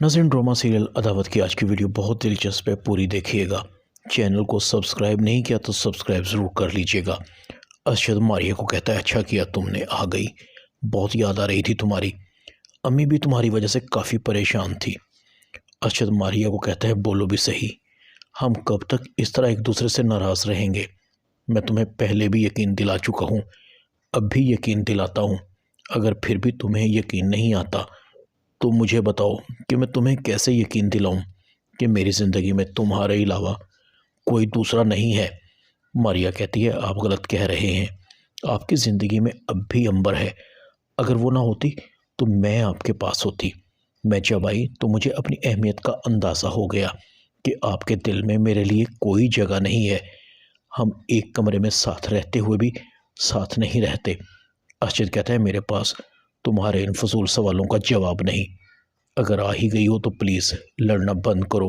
नाज़रीन, drama serial अदावत की आज की वीडियो बहुत दिलचस्प है, पूरी देखिएगा। चैनल को सब्सक्राइब नहीं किया तो सब्सक्राइब ज़रूर कर लीजिएगा। अरशद मारिया को कहता है, अच्छा किया तुमने आ गई, बहुत याद आ रही थी तुम्हारी। अम्मी भी तुम्हारी वजह से काफ़ी परेशान थी। अरशद मारिया को कहता है, बोलो भी सही, हम कब तक इस तरह एक दूसरे से नाराज़ रहेंगे। मैं तुम्हें पहले भी यकीन दिला चुका हूँ, अब भी यकीन दिलाता हूँ। अगर फिर भी तुम्हें यकीन नहीं आता तो मुझे बताओ कि मैं तुम्हें कैसे यकीन दिलाऊं कि मेरी ज़िंदगी में तुम्हारे अलावा कोई दूसरा नहीं है। मारिया कहती है, आप गलत कह रहे हैं, आपकी ज़िंदगी में अब भी अंबर है। अगर वो ना होती तो मैं आपके पास होती। मैं जब आई तो मुझे अपनी अहमियत का अंदाज़ा हो गया कि आपके दिल में मेरे लिए कोई जगह नहीं है। हम एक कमरे में साथ रहते हुए भी साथ नहीं रहते। अर्शद कहता है, मेरे पास तुम्हारे इन फजूल सवालों का जवाब नहीं। अगर आ ही गई हो तो प्लीज़ लड़ना बंद करो।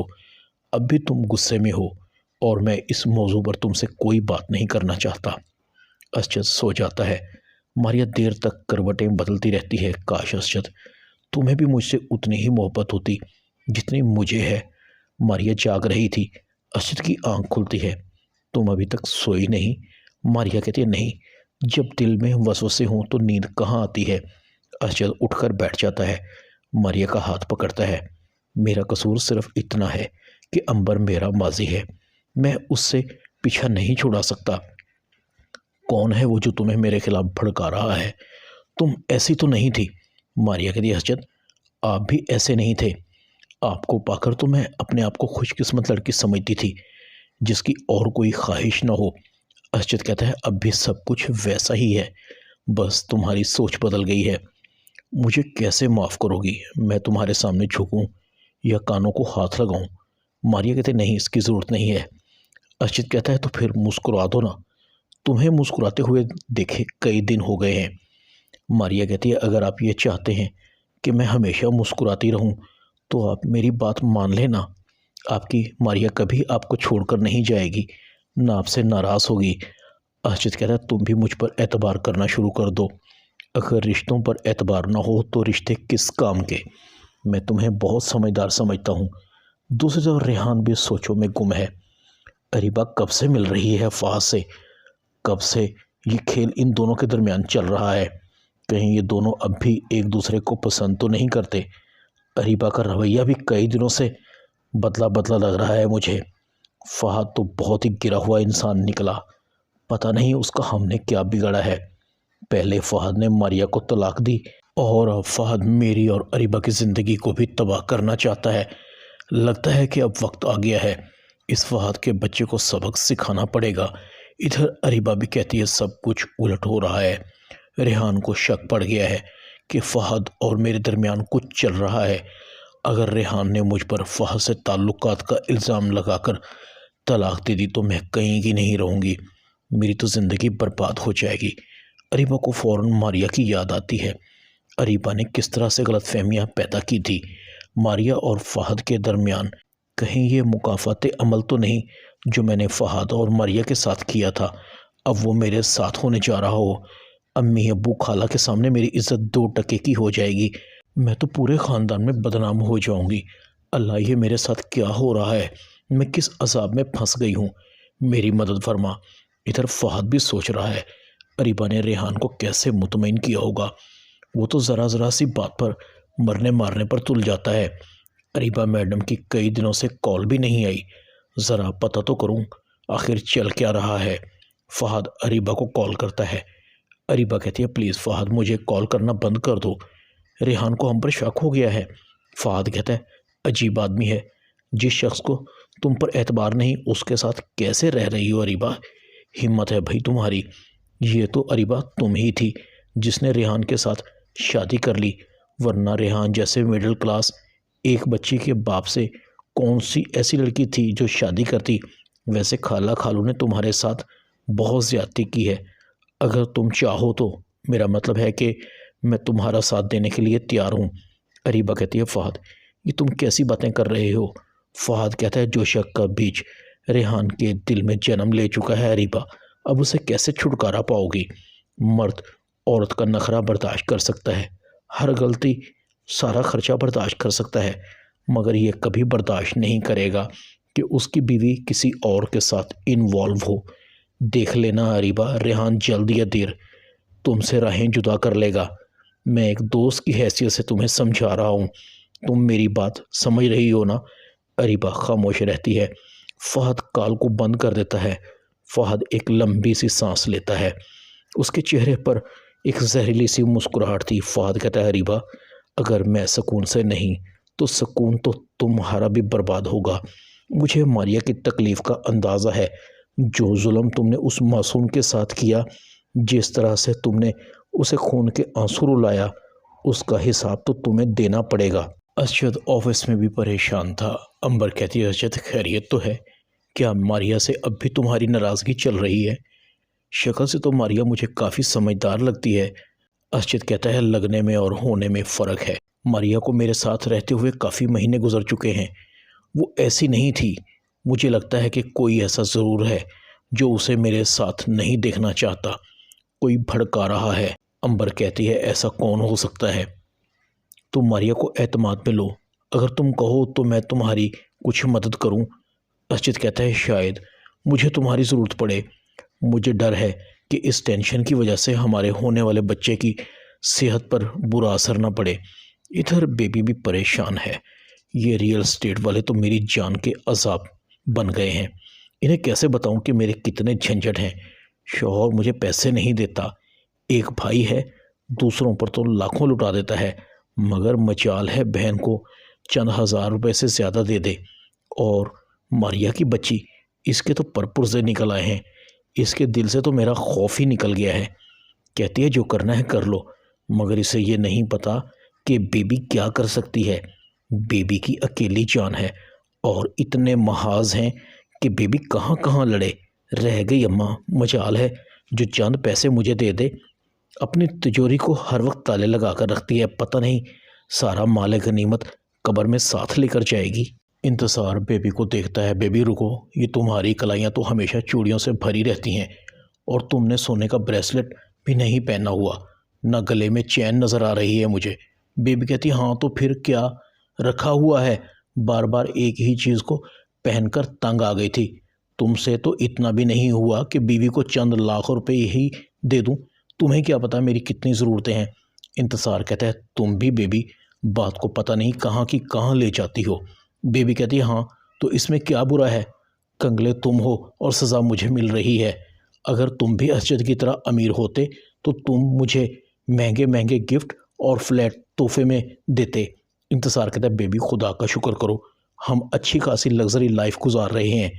अब भी तुम गुस्से में हो और मैं इस मौजू पर तुमसे कोई बात नहीं करना चाहता। अर्शद सो जाता है। मारिया देर तक करवटें बदलती रहती है। काश अर्शद, तुम्हें भी मुझसे उतनी ही मोहब्बत होती जितनी मुझे है। मारिया जाग रही थी। अर्शद की आंख खुलती है। तुम अभी तक सोई नहीं? मारिया कहती है, नहीं, जब दिल में वसवसे हों तो नींद कहाँ आती है। अर्शद उठकर बैठ जाता है। मारिया का हाथ पकड़ता है। मेरा कसूर सिर्फ इतना है कि अंबर मेरा माजी है, मैं उससे पीछा नहीं छुड़ा सकता। कौन है वो जो तुम्हें मेरे खिलाफ भड़का रहा है? तुम ऐसी तो नहीं थी। मारिया कहती है, अर्शद, आप भी ऐसे नहीं थे। आपको पाकर तो मैं अपने आप को खुशकिस्मत लड़की समझती थी जिसकी और कोई ख्वाहिश न हो। अर्शद कहता है, अब भी सब कुछ वैसा ही है, बस तुम्हारी सोच बदल गई है। मुझे कैसे माफ़ करोगी? मैं तुम्हारे सामने झुकूं या कानों को हाथ लगाऊं? मारिया कहते, नहीं, इसकी ज़रूरत नहीं है। अर्शद कहता है, तो फिर मुस्कुरा दो ना, तुम्हें मुस्कुराते हुए देखे कई दिन हो गए हैं। मारिया कहती है, अगर आप ये चाहते हैं कि मैं हमेशा मुस्कुराती रहूं तो आप मेरी बात मान लेना। आपकी मारिया कभी आपको छोड़कर नहीं जाएगी, ना आपसे नाराज़ होगी। अर्शद कहता है, तुम भी मुझ पर एतबार करना शुरू कर दो। अगर रिश्तों पर एतबार ना हो तो रिश्ते किस काम के। मैं तुम्हें बहुत समझदार समझता हूँ। दूसरी तरफ रेहान भी सोचों में गुम है। अरीबा कब से मिल रही है फहाद से? कब से ये खेल इन दोनों के दरमियान चल रहा है? कहीं ये दोनों अब भी एक दूसरे को पसंद तो नहीं करते? अरीबा का रवैया भी कई दिनों से बदला बदला लग रहा है मुझे। फहाद तो बहुत ही गिरा हुआ इंसान निकला, पता नहीं उसका हमने क्या बिगाड़ा है। पहले फहद ने मारिया को तलाक दी और अब फहद मेरी और अरीबा की ज़िंदगी को भी तबाह करना चाहता है। लगता है कि अब वक्त आ गया है, इस फहद के बच्चे को सबक सिखाना पड़ेगा। इधर अरीबा भी कहती है, सब कुछ उलट हो रहा है। रेहान को शक पड़ गया है कि फहद और मेरे दरमियान कुछ चल रहा है। अगर रेहान ने मुझ पर फहद से ताल्लुकात का इल्ज़ाम लगाकर तलाक दे दी तो मैं कहीं की नहीं रहूँगी, मेरी तो ज़िंदगी बर्बाद हो जाएगी। अरीबा को फ़ौरन मारिया की याद आती है। अरीबा ने किस तरह से गलतफहमियां पैदा की थी मारिया और फहद के दरमियान। कहीं ये मुकाफ़ाते अमल तो नहीं जो मैंने फहद और मारिया के साथ किया था, अब वो मेरे साथ होने जा रहा हो। अम्मी अब्बू खाला के सामने मेरी इज़्ज़त 2 टके की हो जाएगी, मैं तो पूरे ख़ानदान में बदनाम हो जाऊंगी। अल्लाह, ये मेरे साथ क्या हो रहा है? मैं किस अज़ाब में फंस गई हूँ? मेरी मदद फरमा। इधर फहद भी सोच रहा है, अरीबा ने रेहान को कैसे मुतमईन किया होगा। वो तो ज़रा ज़रा सी बात पर मरने मारने पर तुल जाता है। अरीबा मैडम की कई दिनों से कॉल भी नहीं आई, ज़रा पता तो करूं आखिर चल क्या रहा है। फहद अरीबा को कॉल करता है। अरीबा कहती है, प्लीज़ फहद, मुझे कॉल करना बंद कर दो, रेहान को हम पर शक हो गया है। फहद कहता है, अजीब आदमी है, जिस शख्स को तुम पर एतबार नहीं उसके साथ कैसे रह रही हो अरीबा? हिम्मत है भाई तुम्हारी। ये तो अरीबा तुम ही थी जिसने रेहान के साथ शादी कर ली, वरना रेहान जैसे मिडिल क्लास एक बच्ची के बाप से कौन सी ऐसी लड़की थी जो शादी करती? वैसे खाला खालू ने तुम्हारे साथ बहुत ज़्यादती की है। अगर तुम चाहो तो मेरा मतलब है कि मैं तुम्हारा साथ देने के लिए तैयार हूँ। अरीबा कहती है, फ़हद, ये तुम कैसी बातें कर रहे हो? फ़हद कहता है, जो शक का बीज रेहान के दिल में जन्म ले चुका है अरीबा, अब उसे कैसे छुटकारा पाओगी? मर्द औरत का नखरा बर्दाश्त कर सकता है, हर गलती सारा खर्चा बर्दाश्त कर सकता है, मगर ये कभी बर्दाश्त नहीं करेगा कि उसकी बीवी किसी और के साथ इन्वॉल्व हो। देख लेना अरीबा, रेहान जल्द या देर तुमसे राहें जुदा कर लेगा। मैं एक दोस्त की हैसियत से तुम्हें समझा रहा हूँ, तुम मेरी बात समझ रही हो ना। अरीबा खामोश रहती है। फ़हद कॉल को बंद कर देता है। फ़हद एक लंबी सी सांस लेता है। उसके चेहरे पर एक जहरीली सी मुस्कुराहट थी। फ़हद कहता है, अरीबा अगर मैं सुकून से नहीं तो सुकून तो तुम्हारा भी बर्बाद होगा। मुझे मारिया की तकलीफ़ का अंदाज़ा है। जो जुल्म तुमने उस मासूम के साथ किया, जिस तरह से तुमने उसे खून के आंसू रुलाया, उसका हिसाब तो तुम्हें देना पड़ेगा। अरशद ऑफिस में भी परेशान था। अंबर कहती है, अरशद खैरियत तो है? क्या मारिया से अब भी तुम्हारी नाराज़गी चल रही है? शक्ल से तो मारिया मुझे काफ़ी समझदार लगती है। अरशद कहता है, लगने में और होने में फ़र्क है। मारिया को मेरे साथ रहते हुए काफ़ी महीने गुजर चुके हैं। वो ऐसी नहीं थी। मुझे लगता है कि कोई ऐसा ज़रूर है जो उसे मेरे साथ नहीं देखना चाहता। कोई भड़का रहा है। अंबर कहती है, ऐसा कौन हो सकता है? तुम मारिया को एतमाद में लो। अगर तुम कहो तो मैं तुम्हारी कुछ मदद करूं। अरशद कहता है, शायद मुझे तुम्हारी ज़रूरत पड़े। मुझे डर है कि इस टेंशन की वजह से हमारे होने वाले बच्चे की सेहत पर बुरा असर न पड़े। इधर बेबी भी परेशान है। ये रियल एस्टेट वाले तो मेरी जान के अजाब बन गए हैं। इन्हें कैसे बताऊं कि मेरे कितने झंझट हैं। शौहर मुझे पैसे नहीं देता। एक भाई है, दूसरों पर तो लाखों लुटा देता है, मगर मजाल है बहन को चंद हज़ार रुपए से ज़्यादा दे दे। और मारिया की बच्ची, इसके तो पर पुर्जे निकल आए हैं। इसके दिल से तो मेरा खौफ ही निकल गया है। कहती है, जो करना है कर लो, मगर इसे ये नहीं पता कि बेबी क्या कर सकती है। बेबी की अकेली जान है और इतने महाज हैं कि बेबी कहाँ कहाँ लड़े। रह गई अम्मा, मजाल है जो चंद पैसे मुझे दे दे। अपनी तिजोरी को हर वक्त ताले लगा कर रखती है। पता नहीं सारा माल गनीमत कब्र में साथ लेकर जाएगी। इंतज़ार बेबी को देखता है। बेबी रुको, ये तुम्हारी कलाइयाँ तो हमेशा चूड़ियों से भरी रहती हैं और तुमने सोने का ब्रेसलेट भी नहीं पहना हुआ, ना गले में चैन नज़र आ रही है मुझे। बेबी कहती है, हाँ तो फिर क्या रखा हुआ है? बार बार एक ही चीज़ को पहनकर तंग आ गई थी। तुमसे तो इतना भी नहीं हुआ कि बीवी को चंद लाख रुपए ही दे दूं। तुम्हें क्या पता मेरी कितनी ज़रूरतें हैं। इंतज़ार कहता है, तुम भी बेबी बात को पता नहीं कहाँ की कहाँ ले जाती हो। बेबी कहती है, हाँ तो इसमें क्या बुरा है? कंगले तुम हो और सज़ा मुझे मिल रही है। अगर तुम भी अरशद की तरह अमीर होते तो तुम मुझे महंगे महंगे गिफ्ट और फ्लैट तोहफे में देते। इंतज़ार कहता है, बेबी खुदा का शुक्र करो, हम अच्छी खासी लग्जरी लाइफ गुजार रहे हैं,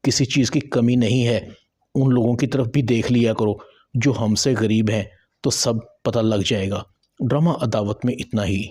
किसी चीज़ की कमी नहीं है। उन लोगों की तरफ भी देख लिया करो जो हमसे गरीब हैं, तो सब पता लग जाएगा। ड्रामा अदावत में इतना ही।